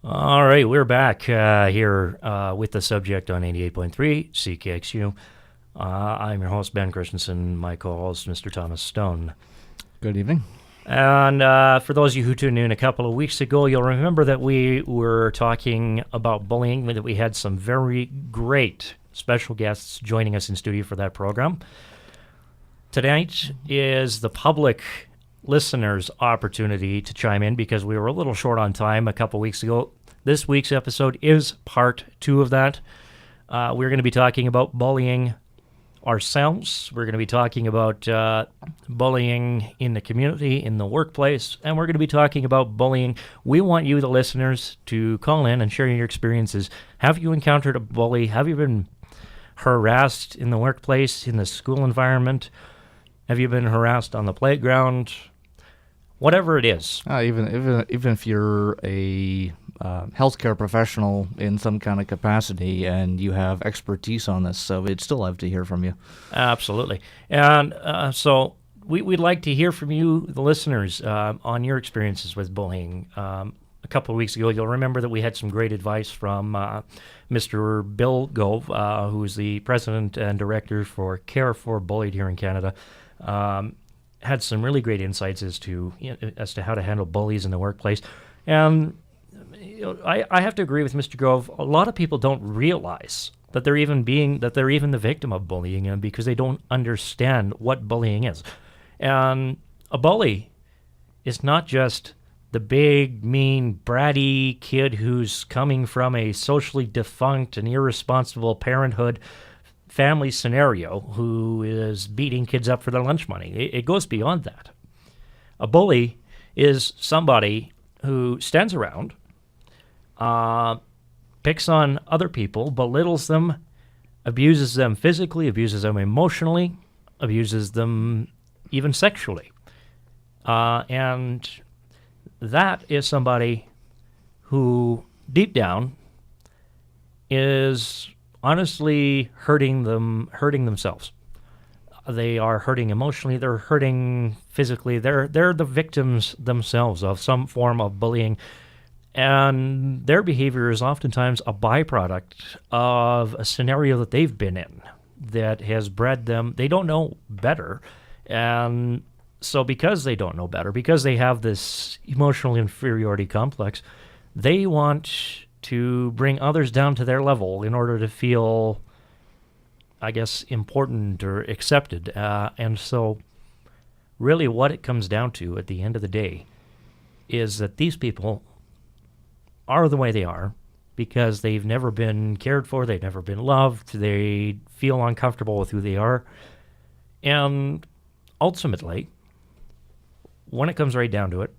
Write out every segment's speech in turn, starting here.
All right, we're back here with the subject on 88.3 CKXU. I'm your host, Ben Christensen, my co-host, Mr. Thomas Stone. Good evening. And for those of you who tuned in a couple of weeks ago, you'll remember that we were talking about bullying, that we had some very great special guests joining us in studio for that program. Tonight is the public listeners' opportunity to chime in because we were a little short on time a couple weeks ago. This week's episode is part 2 of that. We're going to be talking about bullying ourselves. We're going to be talking about bullying in the community, in the workplace, and we're going to be talking about bullying. We want you, the listeners, to call in and share your experiences. Have you encountered a bully? Have you been harassed in the workplace, in the school environment? Have you been harassed on the playground? Whatever it is. Even if you're a healthcare professional in some kind of capacity and you have expertise on this, so we'd still love to hear from you. Absolutely. And so we'd like to hear from you, the listeners, on your experiences with bullying. A couple of weeks ago, you'll remember that we had some great advice from Mr. Bill Gove, who is the president and director for Care for Bullied here in Canada. Had some really great insights as to how to handle bullies in the workplace. And I have to agree with Mr. Grove. A lot of people don't realize that they're even the victim of bullying, and because they don't understand what bullying is. And a bully is not just the big, mean, bratty kid who's coming from a socially defunct and irresponsible parenthood family scenario who is beating kids up for their lunch money. It goes beyond that. A bully is somebody who stands around, picks on other people, belittles them, abuses them physically, abuses them emotionally, abuses them even sexually. And that is somebody who, deep down, is honestly hurting themselves. They are hurting emotionally, they're hurting physically, they're the victims themselves of some form of bullying. And their behavior is oftentimes a byproduct of a scenario that they've been in that has bred them. They don't know better. And so because they don't know better, because they have this emotional inferiority complex, they want to bring others down to their level in order to feel, I guess, important or accepted. And so really what it comes down to at the end of the day is that these people are the way they are because they've never been cared for, they've never been loved, they feel uncomfortable with who they are. And ultimately, when it comes right down to it,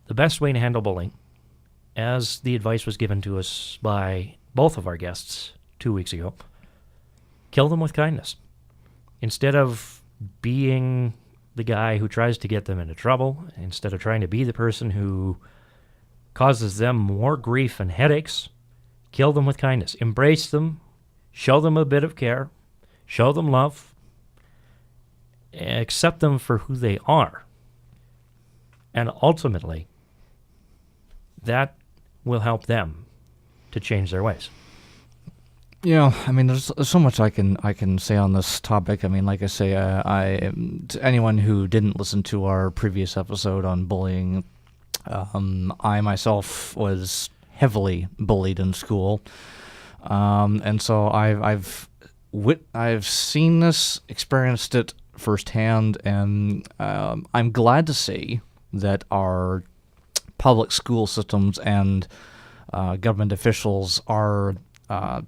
the best way to handle bullying, as the advice was given to us by both of our guests 2 weeks ago, kill them with kindness. Instead of being the guy who tries to get them into trouble, instead of trying to be the person who causes them more grief and headaches, kill them with kindness. Embrace them, show them a bit of care, show them love, accept them for who they are. And ultimately, that will help them to change their ways. Yeah, I mean, there's so much I can say on this topic. I mean, like I say, to anyone who didn't listen to our previous episode on bullying, I myself was heavily bullied in school, and so I've seen this, experienced it firsthand, and I'm glad to see that our public school systems and government officials are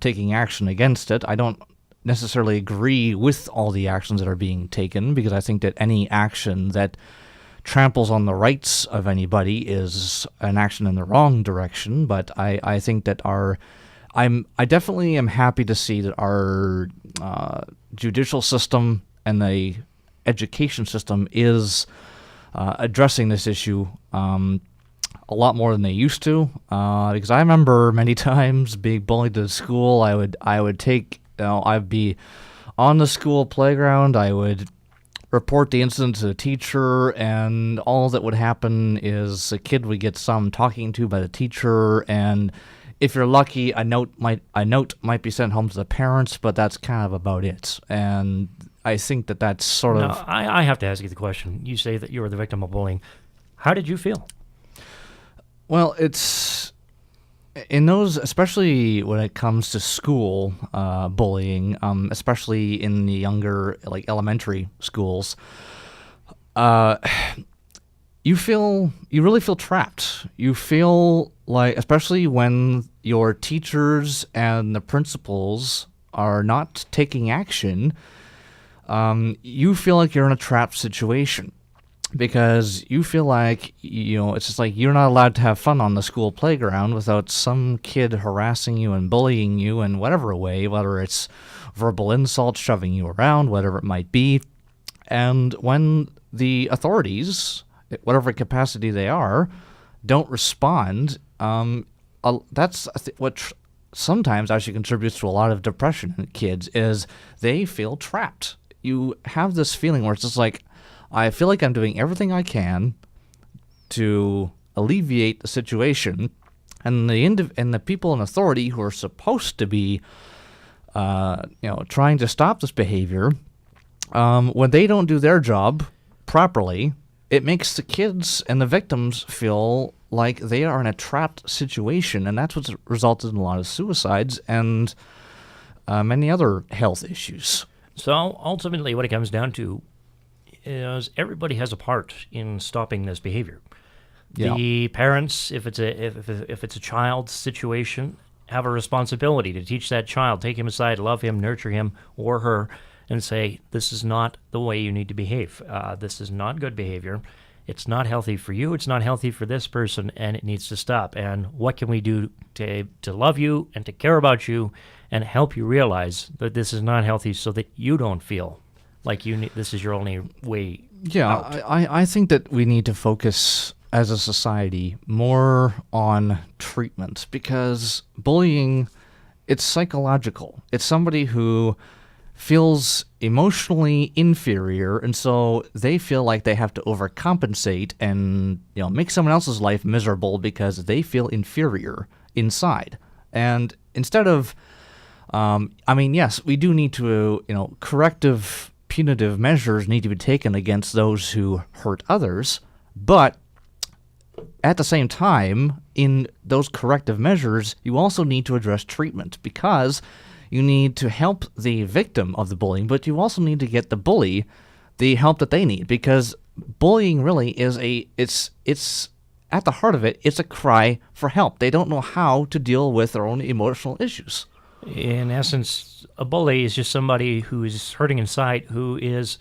taking action against it. I don't necessarily agree with all the actions that are being taken, because I think that any action that tramples on the rights of anybody is an action in the wrong direction. But I think that I definitely am happy to see that our judicial system and the education system is addressing this issue a lot more than they used to, because I remember many times being bullied at school. I'd be on the school playground. I would report the incident to the teacher, and all that would happen is a kid would get some talking to by the teacher, and if you're lucky, a note might be sent home to the parents, but that's kind of about it. And I think that's sort Now, of... I have to ask you the question. You say that you were the victim of bullying. How did you feel? Well, it's in those, especially when it comes to school bullying, especially in the younger, like elementary schools. You really feel trapped. You feel like, especially when your teachers and the principals are not taking action, you feel like you're in a trapped situation because you feel like, it's just like you're not allowed to have fun on the school playground without some kid harassing you and bullying you in whatever way, whether it's verbal insults, shoving you around, whatever it might be. And when the authorities, whatever capacity they are, don't respond, that's what sometimes actually contributes to a lot of depression in kids, is they feel trapped. You have this feeling where it's just like, I feel like I'm doing everything I can to alleviate the situation, and the people in authority who are supposed to be, trying to stop this behavior, when they don't do their job properly, it makes the kids and the victims feel like they are in a trapped situation, and that's what's resulted in a lot of suicides and many other health issues. So ultimately, what it comes down to is everybody has a part in stopping this behavior. Yeah. The parents, if it's a child's situation, have a responsibility to teach that child, take him aside, love him, nurture him or her, and say, this is not the way you need to behave. This is not good behavior. It's not healthy for you. It's not healthy for this person, and it needs to stop. And what can we do to love you and to care about you and help you realize that this is not healthy, so that you don't feel like this is your only way out? I think that we need to focus as a society more on treatment, because bullying, it's psychological. It's somebody who feels emotionally inferior, and so they feel like they have to overcompensate and make someone else's life miserable because they feel inferior inside. And instead of, yes, we do need to, corrective, punitive measures need to be taken against those who hurt others, but at the same time, in those corrective measures, you also need to address treatment, because you need to help the victim of the bullying, but you also need to get the bully the help that they need, because bullying really is it's at the heart of it, it's a cry for help. They don't know how to deal with their own emotional issues. In essence, a bully is just somebody who is hurting inside, who is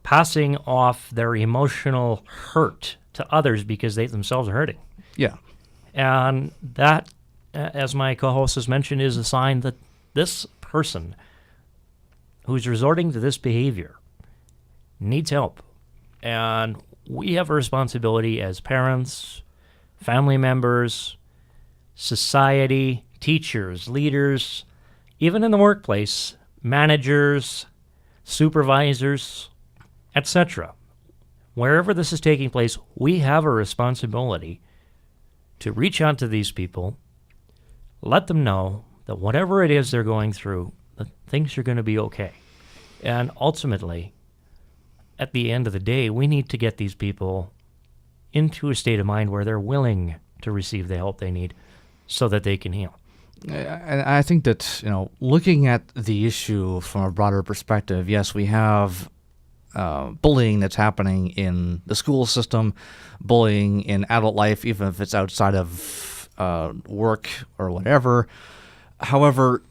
passing off their emotional hurt to others because they themselves are hurting. Yeah. And that, as my co-host has mentioned, is a sign that this person who's resorting to this behavior needs help. And we have a responsibility as parents, family members, society, teachers, leaders, even in the workplace, managers, supervisors, etc. Wherever this is taking place, we have a responsibility to reach out to these people, let them know that whatever it is they're going through, that things are going to be okay. And ultimately, at the end of the day, we need to get these people into a state of mind where they're willing to receive the help they need so that they can heal. I think that, looking at the issue from a broader perspective, yes, we have bullying that's happening in the school system, bullying in adult life, even if it's outside of work or whatever. However,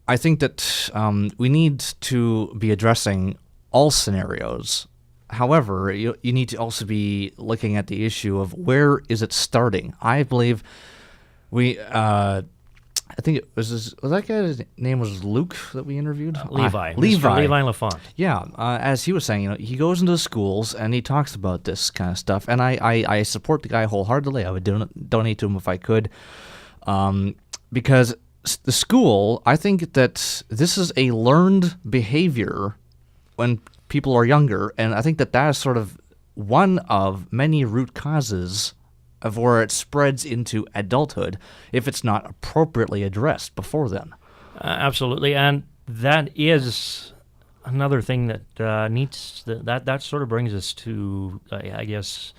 I think that we need to be addressing all scenarios. However, you need to also be looking at the issue of where is it starting. I believe I think it was that guy's name was Luke that we interviewed? Levi. Levi. Mr. Levi LaFont. Yeah, as he was saying, he goes into schools and he talks about this kind of stuff, and I support the guy wholeheartedly. I would donate to him if I could, because the school, I think that this is a learned behavior when people are younger, and I think that is sort of one of many root causes of where it spreads into adulthood if it's not appropriately addressed before then. Absolutely, and that is another thing that that sort of brings us to, I guess,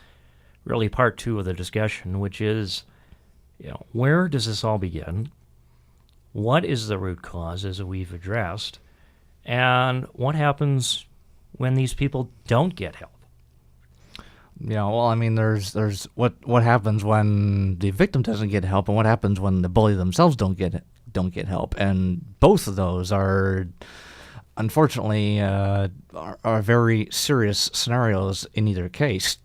really part two of the discussion, which is, where does this all begin? What is the root cause, as we've addressed, and what happens when these people don't get help? Yeah, well, I mean, there's what happens when the victim doesn't get help, and what happens when the bully themselves don't get help, and both of those are, unfortunately, are very serious scenarios in either case.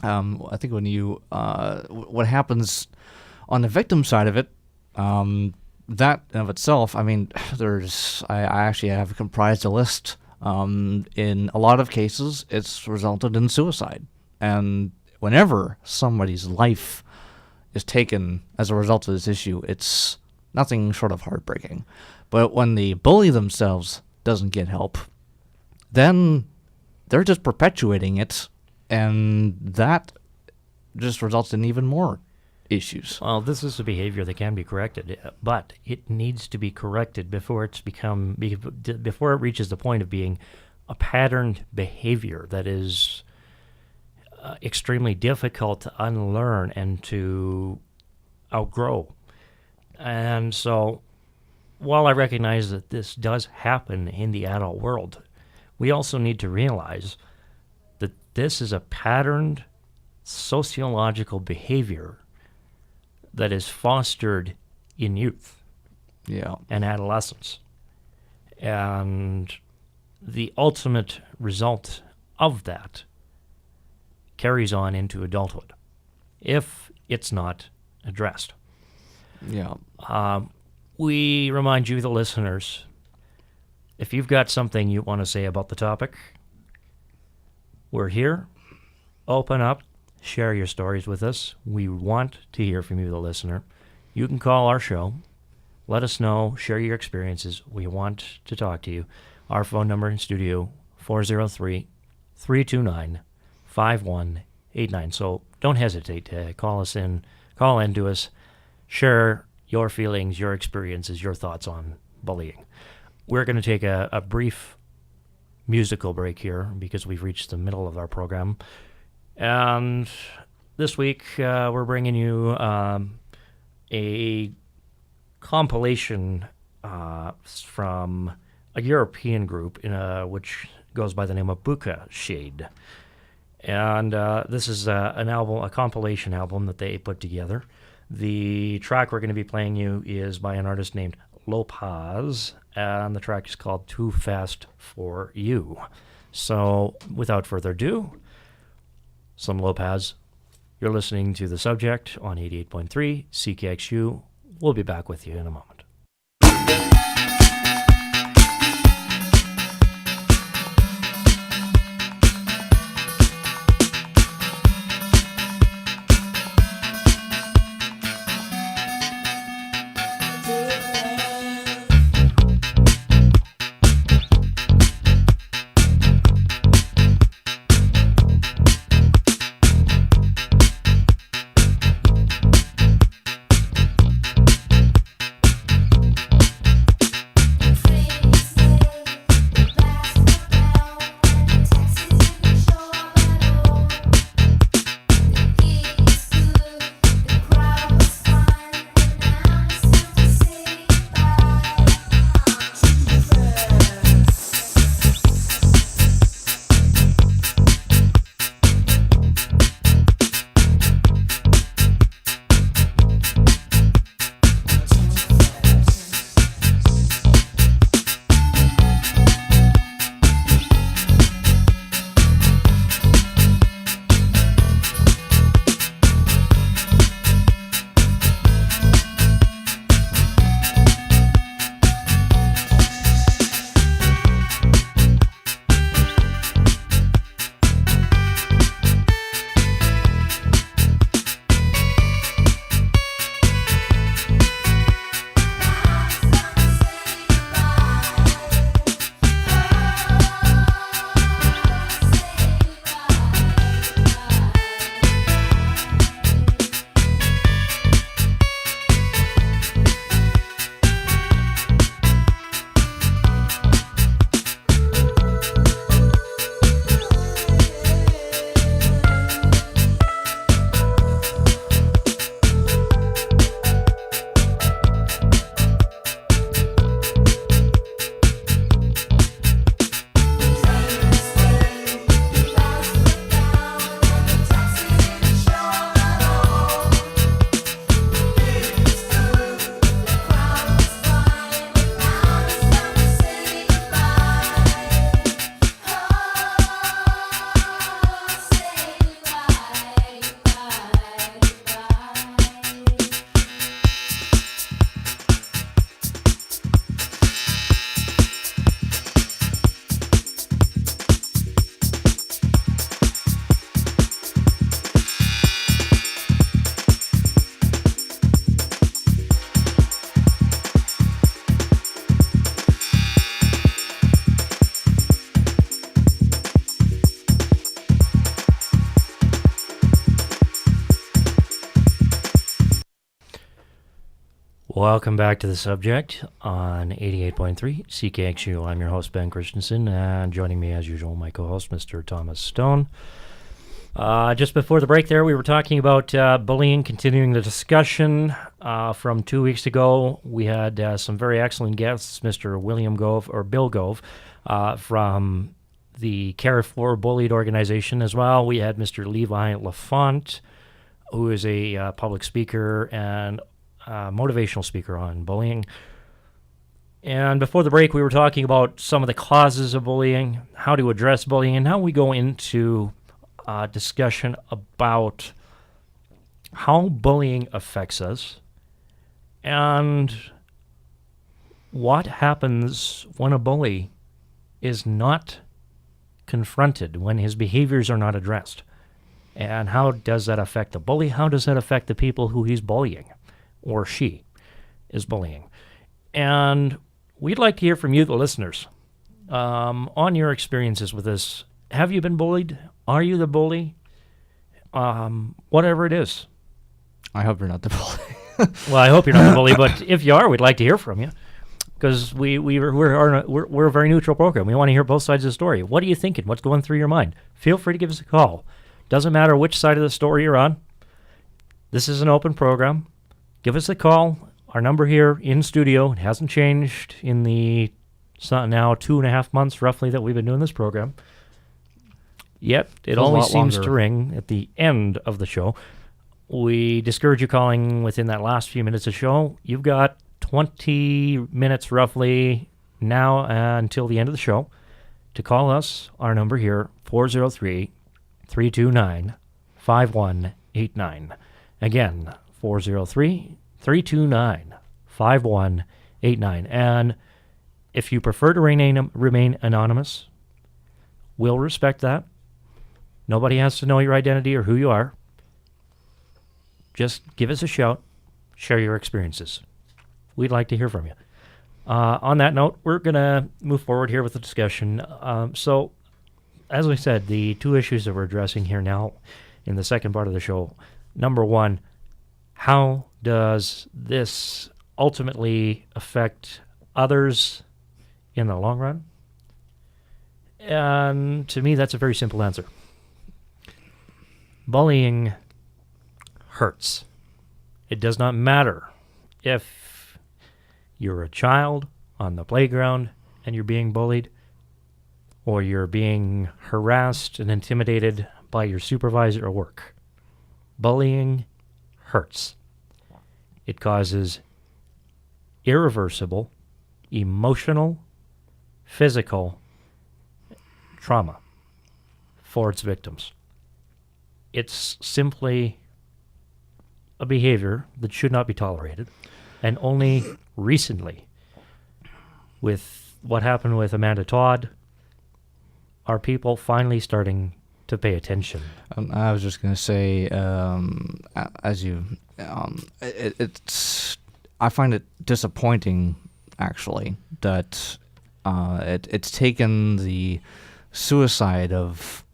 I think when you what happens on the victim side of it, that in of itself, I mean, I actually have comprised a list. In a lot of cases, it's resulted in suicide. And whenever somebody's life is taken as a result of this issue, it's nothing short of heartbreaking. But when the bully themselves doesn't get help, then they're just perpetuating it, and that just results in even more issues. Well, this is a behavior that can be corrected, but it needs to be corrected before before it reaches the point of being a patterned behavior that is extremely difficult to unlearn and to outgrow. And so, while I recognize that this does happen in the adult world, we also need to realize that this is a patterned sociological behavior that is fostered in youth and adolescence. And the ultimate result of that carries on into adulthood if it's not addressed. Yeah. We remind you, the listeners, if you've got something you want to say about the topic, we're here. Open up. Share your stories with us. We want to hear from you, the listener. You can call our show. Let us know. Share your experiences. We want to talk to you. Our phone number in studio, 403-329-5189. So don't hesitate to call in to us. Share your feelings, your experiences, your thoughts on bullying. We're going to take a brief musical break here because we've reached the middle of our program. And this week, we're bringing you a compilation from a European group which goes by the name of Buka Shade. And this is a compilation album that they put together. The track we're going to be playing you is by an artist named Lopez, and the track is called Too Fast for You. So, without further ado, some Lopez. You're listening to The Subject on 88.3 CKXU. We'll be back with you in a moment. Welcome back to the subject on 88.3 CKXU. I'm your host, Ben Christensen, and joining me as usual, my co-host, Mr. Thomas Stone. Just before the break there, we were talking about bullying, continuing the discussion from 2 weeks ago. We had some very excellent guests, Mr. Bill Gove, from the Care for Bullied organization as well. We had Mr. Levi LaFont, who is a public speaker and motivational speaker on bullying. And before the break, we were talking about some of the causes of bullying, how to address bullying, and now we go into discussion about how bullying affects us and what happens when a bully is not confronted, when his behaviors are not addressed. And how does that affect the bully? How does that affect the people who he's bullying or she is bullying? And we'd like to hear from you, the listeners, on your experiences with this. Have you been bullied? Are you the bully? Whatever it is. I hope you're not the bully. Well, I hope you're not the bully, but if you are, we'd like to hear from you. Because we're a very neutral program. We want to hear both sides of the story. What are you thinking? What's going through your mind? Feel free to give us a call. Doesn't matter which side of the story you're on. This is an open program. Give us a call. Our number here in studio, it hasn't changed in the now 2.5 months roughly that we've been doing this program. Yet it always seems to ring at the end of the show. We discourage you calling within that last few minutes of the show. You've got 20 minutes roughly now until the end of the show to call us. Our number here, 403-329-5189. Again, 403-329-5189. And if you prefer to remain anonymous, we'll respect that. Nobody has to know your identity or who you are. Just give us a shout. Share your experiences. We'd like to hear from you. On that note, we're going to move forward here with the discussion. So, as we said, the two issues that we're addressing here now in the second part of the show. Number one, how does this ultimately affect others in the long run? And to me, that's a very simple answer. Bullying hurts. It does not matter if you're a child on the playground and you're being bullied, or you're being harassed and intimidated by your supervisor at work. Bullying hurts. It causes irreversible, emotional, physical trauma for its victims. It's simply a behavior that should not be tolerated. And only recently, with what happened with Amanda Todd, are people finally starting to pay attention. I was just going to say, I find it disappointing, actually, that it's taken the suicide of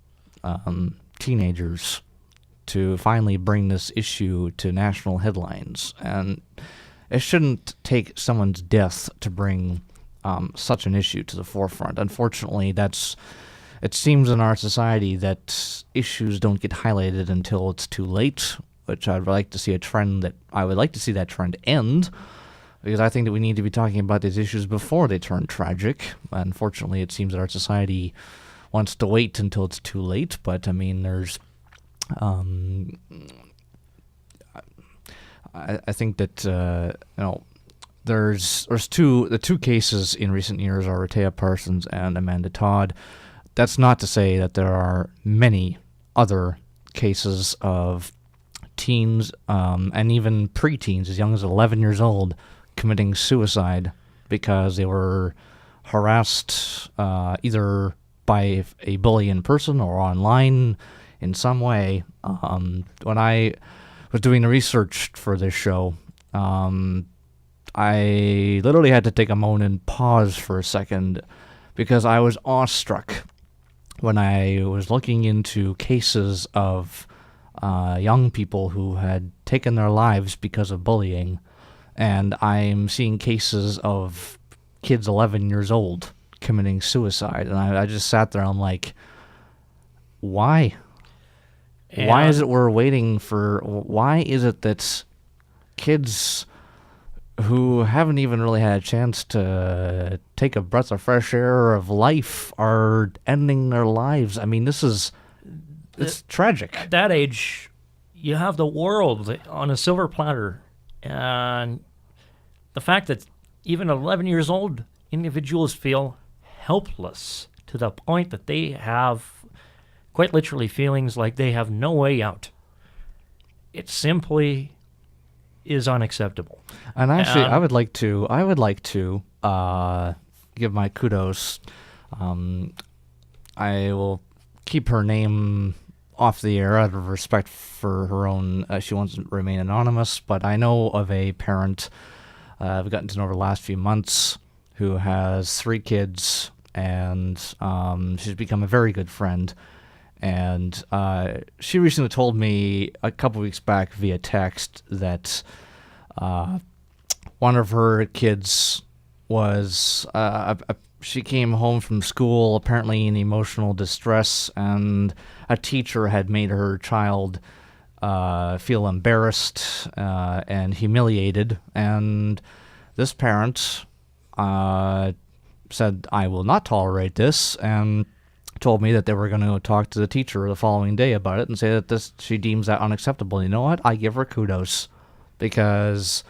teenagers to finally bring this issue to national headlines. And it shouldn't take someone's death to bring such an issue to the forefront. Unfortunately, it seems in our society that issues don't get highlighted until it's too late, which I would like to see that trend end, because I think that we need to be talking about these issues before they turn tragic. Unfortunately, it seems that our society wants to wait until it's too late, but I mean, there's I think that there's the two cases in recent years are Rhea Parsons and Amanda Todd. That's not to say that there are many other cases of teens and even preteens as young as 11 years old committing suicide because they were harassed either by a bully in person or online in some way. When I was doing the research for this show, I literally had to take a moment and pause for a second because I was awestruck when I was looking into cases of young people who had taken their lives because of bullying. And I'm seeing cases of kids 11 years old committing suicide. And I just sat there and I'm like, why? Why is it why is it that kids who haven't even really had a chance to take a breath of fresh air of life are ending their lives? I mean, it's tragic. At that age, you have the world on a silver platter. And the fact that even 11 years old individuals feel helpless to the point that they have quite literally feelings like they have no way out. It simply is unacceptable. And actually, I would like to give my kudos. I will keep her name off the air out of respect for her own. She wants to remain anonymous, but I know of a parent I've gotten to know over the last few months who has 3 kids, and she's become a very good friend. And she recently told me a couple weeks back via text that one of her kids was, she came home from school apparently in emotional distress, and a teacher had made her child feel embarrassed and humiliated. And this parent said, "I will not tolerate this," and told me that they were going to talk to the teacher the following day about it and say that she deems that unacceptable. You know what? I give her kudos, because,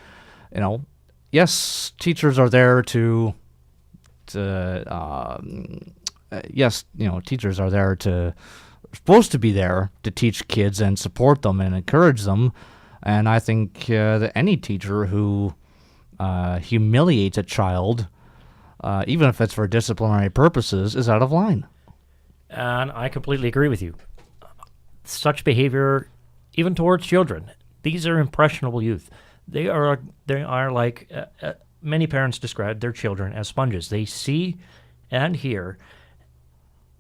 yes, teachers are there teachers are there supposed to be there to teach kids and support them and encourage them. And I think that any teacher who humiliates a child, even if it's for disciplinary purposes, is out of line. And I completely agree with you. Such behavior, even towards children, these are impressionable youth. They are like many parents describe their children as sponges. They see and hear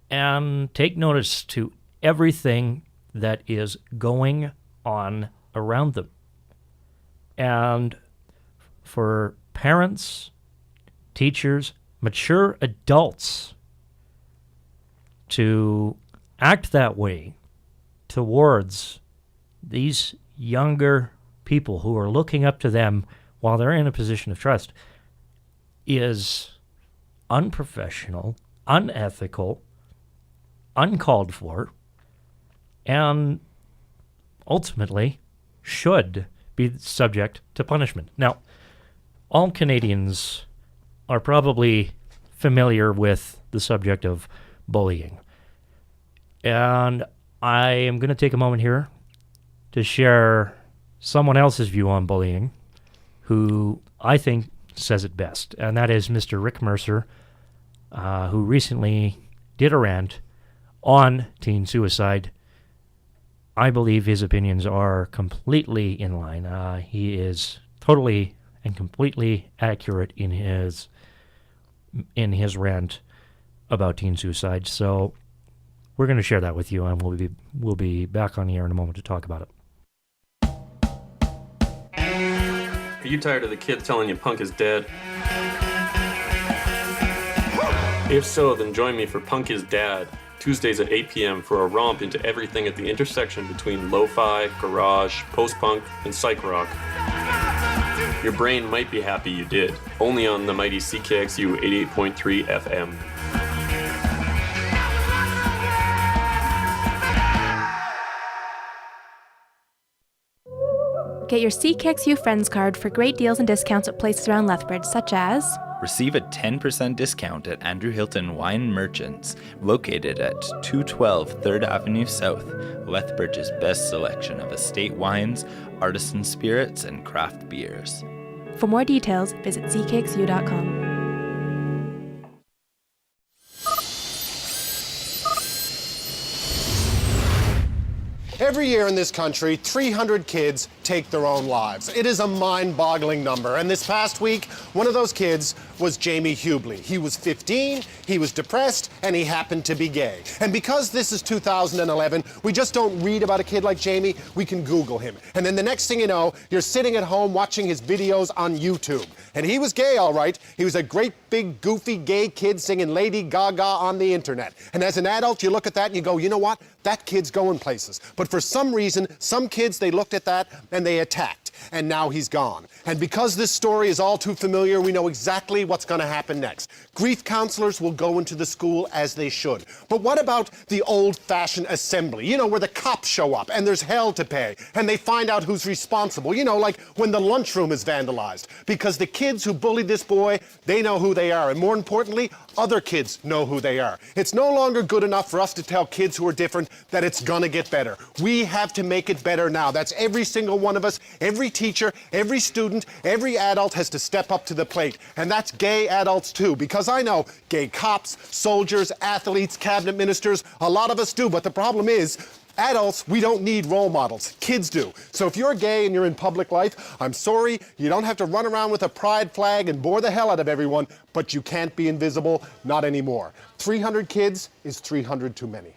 and take notice to everything that is going on around them. And for parents, teachers, mature adults to act that way towards these younger people who are looking up to them while they're in a position of trust is unprofessional, unethical, uncalled for, and ultimately should be subject to punishment. Now, all Canadians are probably familiar with the subject of bullying. And I am going to take a moment here to share someone else's view on bullying, who I think says it best, and that is Mr. Rick Mercer, who recently did a rant on teen suicide. I believe his opinions are completely in line. He is totally and completely accurate in his rant about teen suicide. So we're going to share that with you, and we'll be back on the air in a moment to talk about it. Are you tired of the kids telling you punk is dead? If so, then join me for Punk is Dad, Tuesdays at 8 p.m. for a romp into everything at the intersection between lo-fi, garage, post-punk, and psych rock. Your brain might be happy you did, only on the mighty CKXU 88.3 FM. Get your CKXU Friends card for great deals and discounts at places around Lethbridge, such as... Receive a 10% discount at Andrew Hilton Wine Merchants, located at 212 3rd Avenue South, Lethbridge's best selection of estate wines, artisan spirits, and craft beers. For more details, visit ckxu.com. Every year in this country, 300 kids take their own lives. It is a mind-boggling number. And this past week, one of those kids was Jamie Hubley. He was 15, he was depressed, and he happened to be gay. And because this is 2011, we just don't read about a kid like Jamie, we can Google him. And then the next thing you know, you're sitting at home watching his videos on YouTube. And he was gay, all right. He was a great big goofy gay kid singing Lady Gaga on the internet. And as an adult, you look at that and you go, you know what? That kid's going places. But for some reason, some kids, they looked at that and they attacked. And now he's gone. And because this story is all too familiar, we know exactly what's going to happen next. Grief counselors will go into the school as they should. But what about the old-fashioned assembly? You know, where the cops show up and there's hell to pay and they find out who's responsible. You know, like when the lunchroom is vandalized. Because the kids who bullied this boy, they know who they are. And more importantly, other kids know who they are. It's no longer good enough for us to tell kids who are different that it's gonna get better. We have to make it better now. That's every single one of us, every teacher, every student, every adult has to step up to the plate. And that's gay adults too, because I know gay cops, soldiers, athletes, cabinet ministers, a lot of us do, but the problem is, adults, we don't need role models. Kids do. So if you're gay and you're in public life, I'm sorry, you don't have to run around with a pride flag and bore the hell out of everyone, but you can't be invisible, not anymore. 300 kids is 300 too many.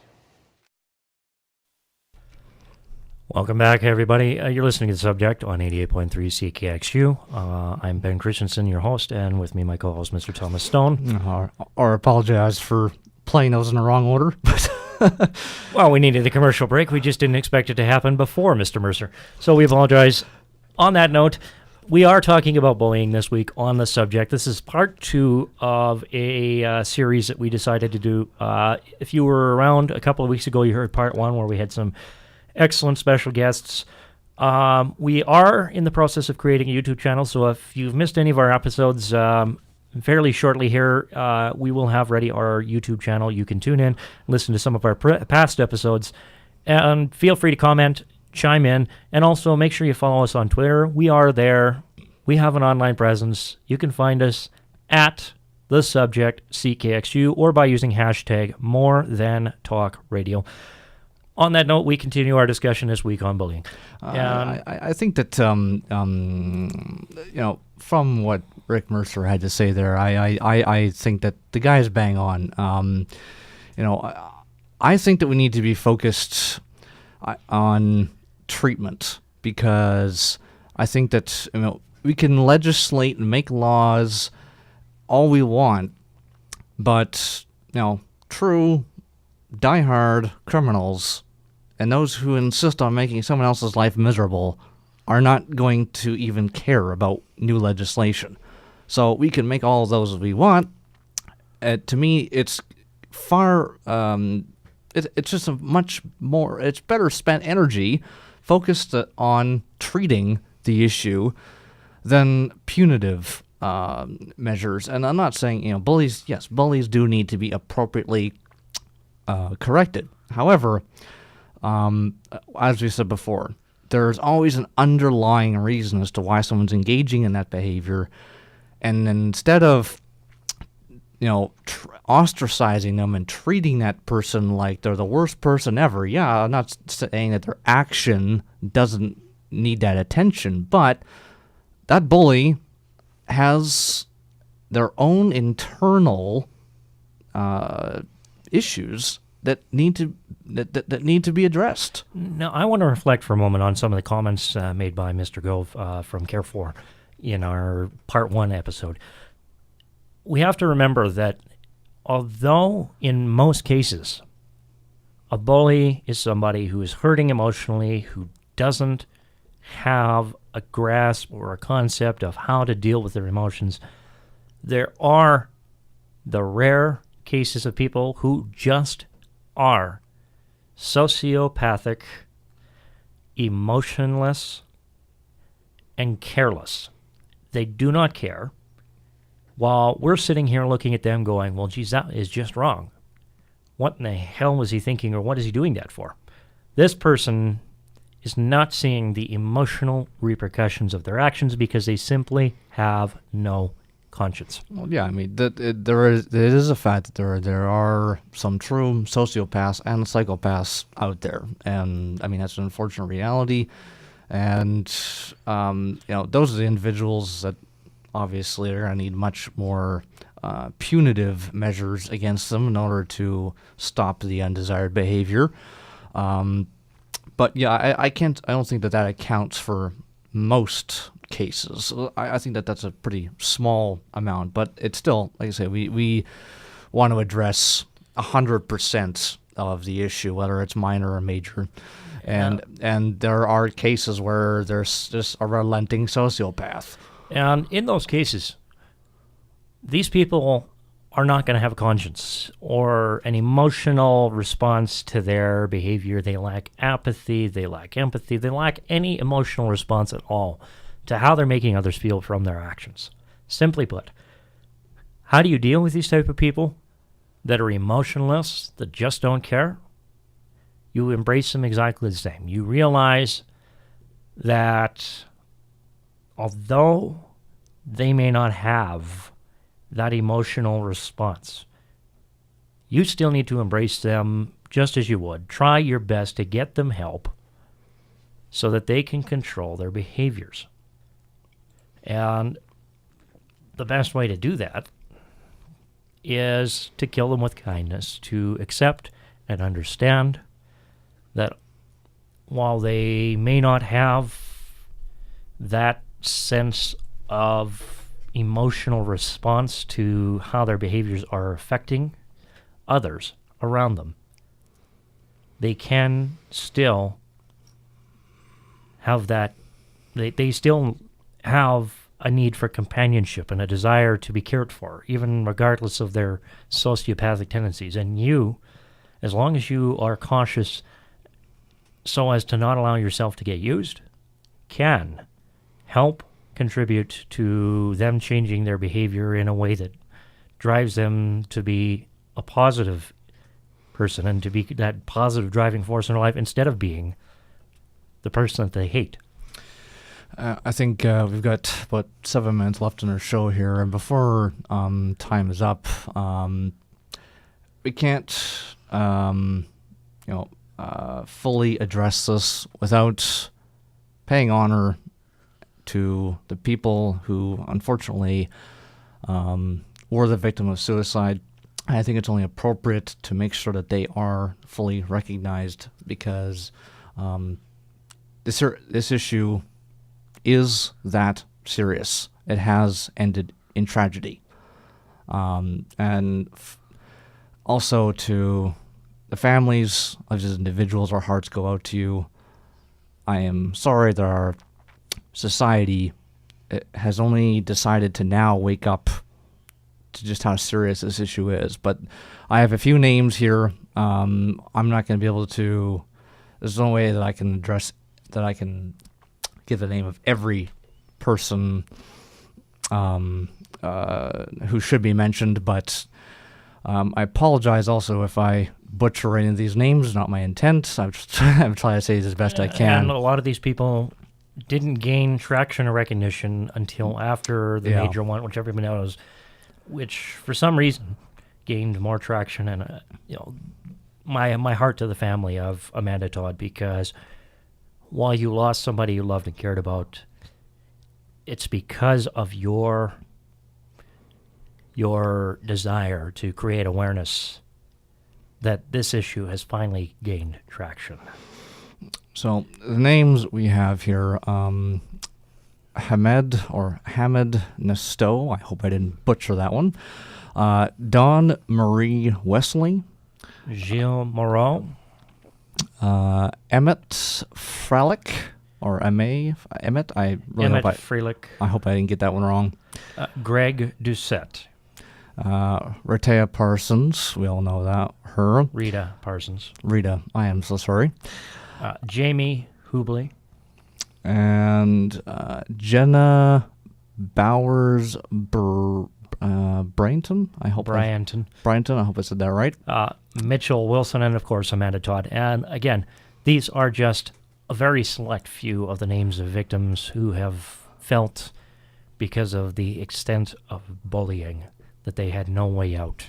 Welcome back, everybody. You're listening to The Subject on 88.3 CKXU. I'm Ben Christensen, your host, and with me, my co-host, Mr. Thomas Stone. Or apologize for playing those in the wrong order. Well, we needed a commercial break. We just didn't expect it to happen before, Mr. Mercer. So we apologize. On that note, we are talking about bullying this week on The Subject. This is part 2 of a series that we decided to do. If you were around a couple of weeks ago, you heard part 1 where we had some excellent special guests. We are in the process of creating a YouTube channel, so if you've missed any of our episodes, fairly shortly here, we will have ready our YouTube channel. You can tune in, listen to some of our past episodes, and feel free to comment, chime in, and also make sure you follow us on Twitter. We are there. We have an online presence. You can find us at The Subject CKXU or by using hashtag #MoreThanTalkRadio. On that note, we continue our discussion this week on bullying. I think that, from what Rick Mercer had to say there, I think that the guy's bang on. I think that we need to be focused on treatment, because I think that we can legislate and make laws all we want, but true diehard criminals and those who insist on making someone else's life miserable are not going to even care about new legislation. So we can make all of those as we want. To me, it's far, it's just a much more, it's better spent energy focused on treating the issue than punitive measures. And I'm not saying, bullies do need to be appropriately corrected. However, as we said before, there's always an underlying reason as to why someone's engaging in that behavior, and instead of ostracizing them and treating that person like they're the worst person ever, I'm not saying that their action doesn't need that attention, but that bully has their own internal issues that need to be addressed. Now, I want to reflect for a moment on some of the comments made by Mr. Gove from Care 4 in our Part 1 episode. We have to remember that although in most cases a bully is somebody who is hurting emotionally, who doesn't have a grasp or a concept of how to deal with their emotions, there are the rare cases of people who just are sociopathic, emotionless, and careless. They do not care. While we're sitting here looking at them going, well, geez, that is just wrong. What in the hell was he thinking, or what is he doing that for? This person is not seeing the emotional repercussions of their actions because they simply have no conscience. Well, yeah, I mean, it is a fact that there are some true sociopaths and psychopaths out there, and I mean that's an unfortunate reality. And those are the individuals that obviously are going to need much more punitive measures against them in order to stop the undesired behavior. But yeah, I don't think that accounts for most cases. I think that's a pretty small amount, but it's still, like I say, we want to address 100% of the issue, whether it's minor or major. And there are cases where there's just a relenting sociopath. And in those cases, these people are not going to have a conscience or an emotional response to their behavior. They lack apathy, they lack empathy, they lack any emotional response at all to how they're making others feel from their actions. Simply put, how do you deal with these type of people that are emotionless, that just don't care? You embrace them exactly the same. You realize that although they may not have that emotional response, you still need to embrace them just as you would. Try your best to get them help so that they can control their behaviors. And the best way to do that is to kill them with kindness, to accept and understand that while they may not have that sense of emotional response to how their behaviors are affecting others around them, they can still have that, they still have a need for companionship and a desire to be cared for, even regardless of their sociopathic tendencies. And you, as long as you are cautious so as to not allow yourself to get used, can help contribute to them changing their behavior in a way that drives them to be a positive person and to be that positive driving force in their life instead of being the person that they hate. I think we've got about 7 minutes left in our show here, and before time is up, we can't fully address this without paying honor to the people who unfortunately were the victim of suicide. I think it's only appropriate to make sure that they are fully recognized, because this issue is that serious. It has ended in tragedy. And also to the families of these individuals, our hearts go out to you. I am sorry that our society has only decided to now wake up to just how serious this issue is. But I have a few names here. I'm not going to be able to, there's no way that I can give the name of every person who should be mentioned, but I apologize also if I butcher any of these names. Not my intent. I'm trying to say this as best I can. And a lot of these people didn't gain traction or recognition until after the major one, which everybody knows, which for some reason gained more traction. And my heart to the family of Amanda Todd, because while you lost somebody you loved and cared about, it's because of your desire to create awareness that this issue has finally gained traction. So the names we have here, Hamid Nesto, I hope I didn't butcher that one, Dawn Marie Wesley, Gilles Moreau, Emmett Frelick, or Emmett, I really Emmett hope Frelick, I hope I didn't get that one wrong. Greg Doucette, Rhea Parsons, we all know that, her. Rita Parsons. Rita, I am so sorry. Jamie Hubley. And Jenna Bowers Bryanton. I hope I said that right. Mitchell Wilson, and of course Amanda Todd. And again, these are just a very select few of the names of victims who have felt because of the extent of bullying that they had no way out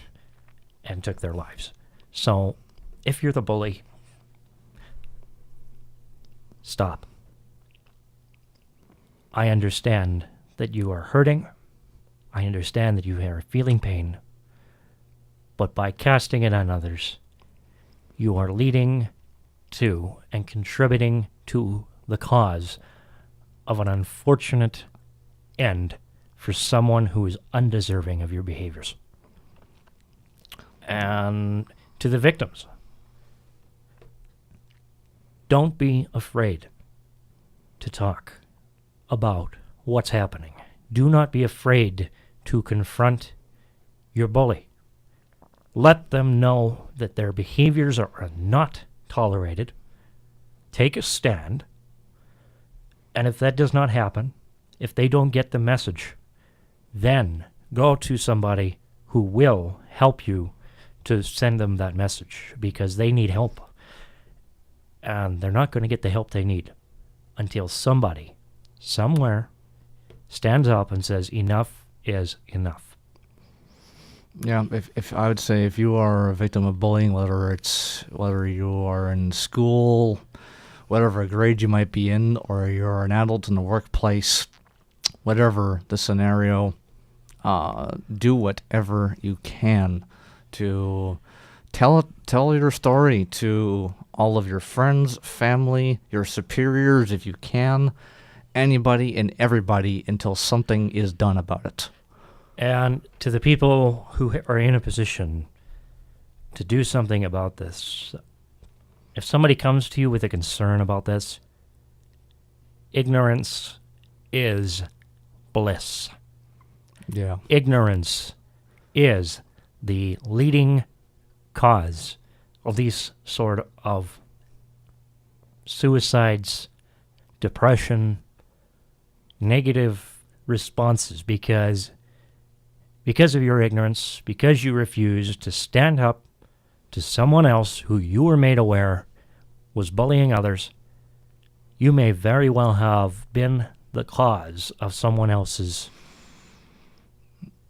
and took their lives. So, if you're the bully, stop. I understand that you are hurting. I understand that you are feeling pain. But by casting it on others, you are leading to and contributing to the cause of an unfortunate end for someone who is undeserving of your behaviors. And to the victims, don't be afraid to talk about what's happening. Do not be afraid to confront your bully. Let them know that their behaviors are not tolerated. Take a stand. And if that does not happen, if they don't get the message, then go to somebody who will help you to send them that message, because they need help. And they're not going to get the help they need until somebody, somewhere, stands up and says, enough is enough. Yeah, if I would say if you are a victim of bullying, whether you are in school, whatever grade you might be in, or you're an adult in the workplace, whatever the scenario, do whatever you can to tell your story to all of your friends, family, your superiors if you can, anybody and everybody until something is done about it. And to the people who are in a position to do something about this, if somebody comes to you with a concern about this, ignorance is bliss. Yeah. Ignorance is the leading cause of these sort of suicides, depression, negative responses, because of your ignorance, because you refuse to stand up to someone else who you were made aware was bullying others. You may very well have been the cause of someone else's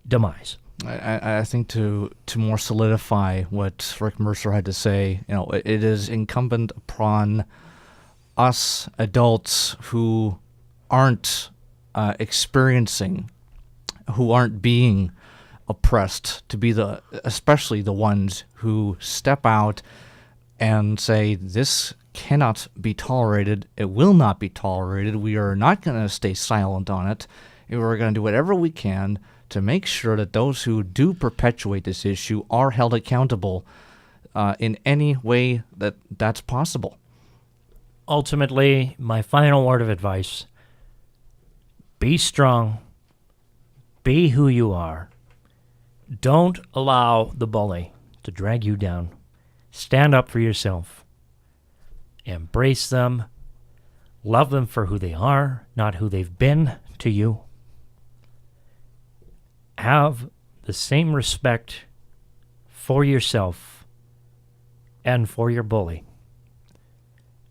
demise. I think to more solidify what Rick Mercer had to say, it is incumbent upon us adults who aren't experiencing, who aren't being oppressed, to be especially the ones who step out and say, this cannot be tolerated, it will not be tolerated, we are not going to stay silent on it, and we're going to do whatever we can to make sure that those who do perpetuate this issue are held accountable in any way that's possible. Ultimately, my final word of advice: be strong, be who you are. Don't allow the bully to drag you down. Stand up for yourself. Embrace them. Love them for who they are, not who they've been to you. Have the same respect for yourself and for your bully.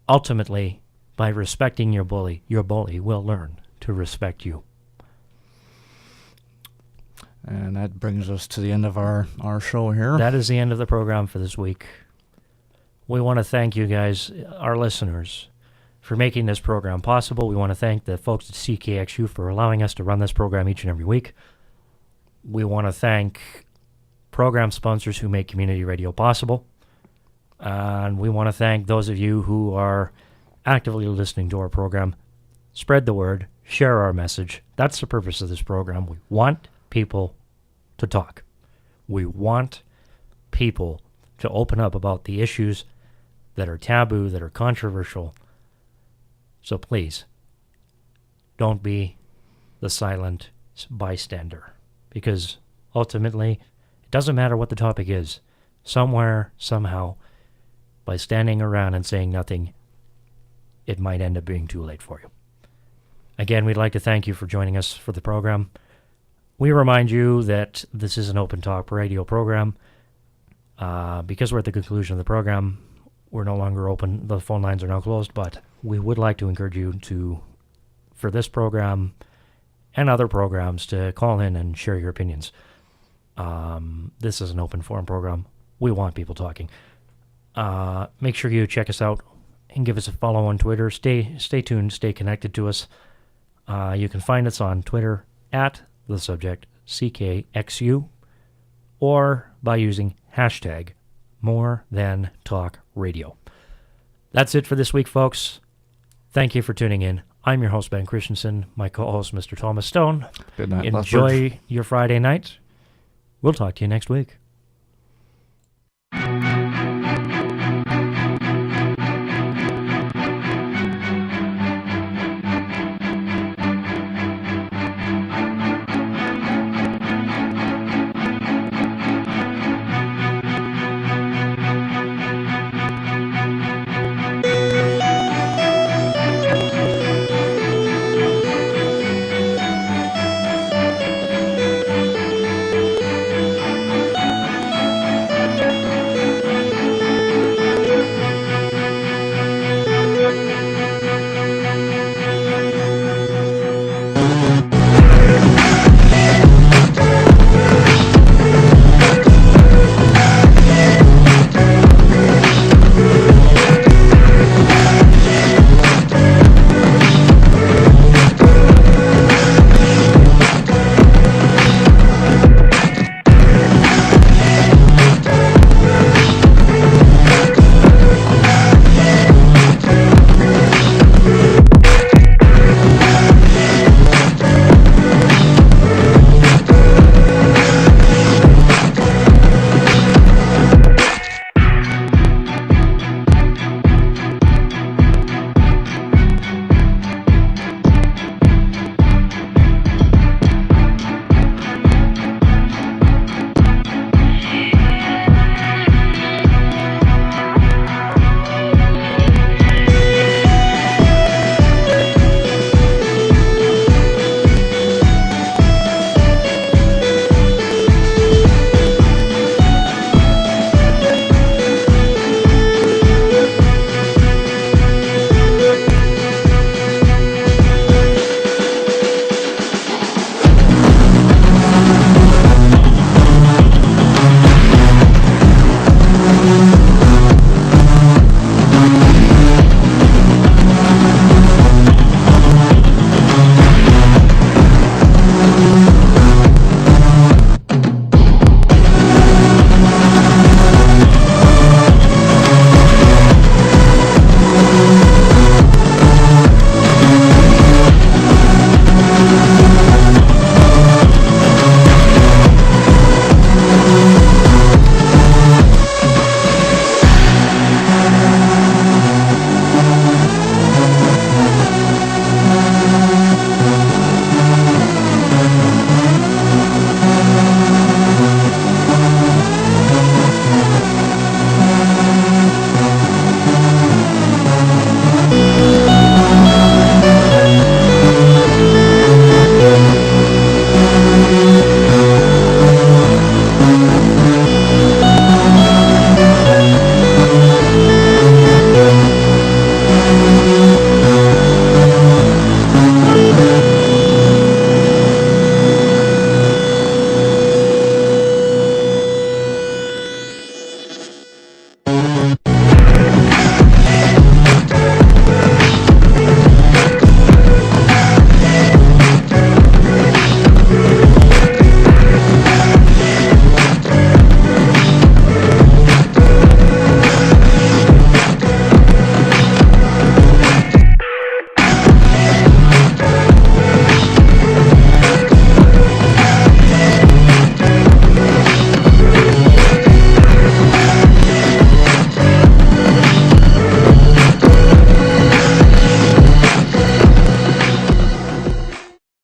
Ultimately, by respecting your bully will learn to respect you. And that brings us to the end of our show here. That is the end of the program for this week. We want to thank you guys, our listeners, for making this program possible. We want to thank the folks at CKXU for allowing us to run this program each and every week. We want to thank program sponsors who make community radio possible. And we want to thank those of you who are actively listening to our program. Spread the word, share our message. That's the purpose of this program. We want people to talk. We want people to open up about the issues that are taboo, that are controversial. So please, don't be the silent bystander, because ultimately, it doesn't matter what the topic is. Somewhere, somehow, by standing around and saying nothing, it might end up being too late for you. Again, we'd like to thank you for joining us for the program. We remind you that this is an open talk radio program. Because we're at the conclusion of the program, we're no longer open. The phone lines are now closed, but we would like to encourage you to, for this program and other programs to call in and share your opinions. This is an open forum program. We want people talking. Make sure you check us out and give us a follow on Twitter. Stay tuned. Stay connected to us. You can find us on Twitter at the subject CKXU or by using hashtag More Than Talk Radio. That's it for this week, folks. Thank you for tuning in. I'm your host, Ben Christensen. My co-host, Mr. Thomas Stone. Good night. Enjoy your Friday night. We'll talk to you next week.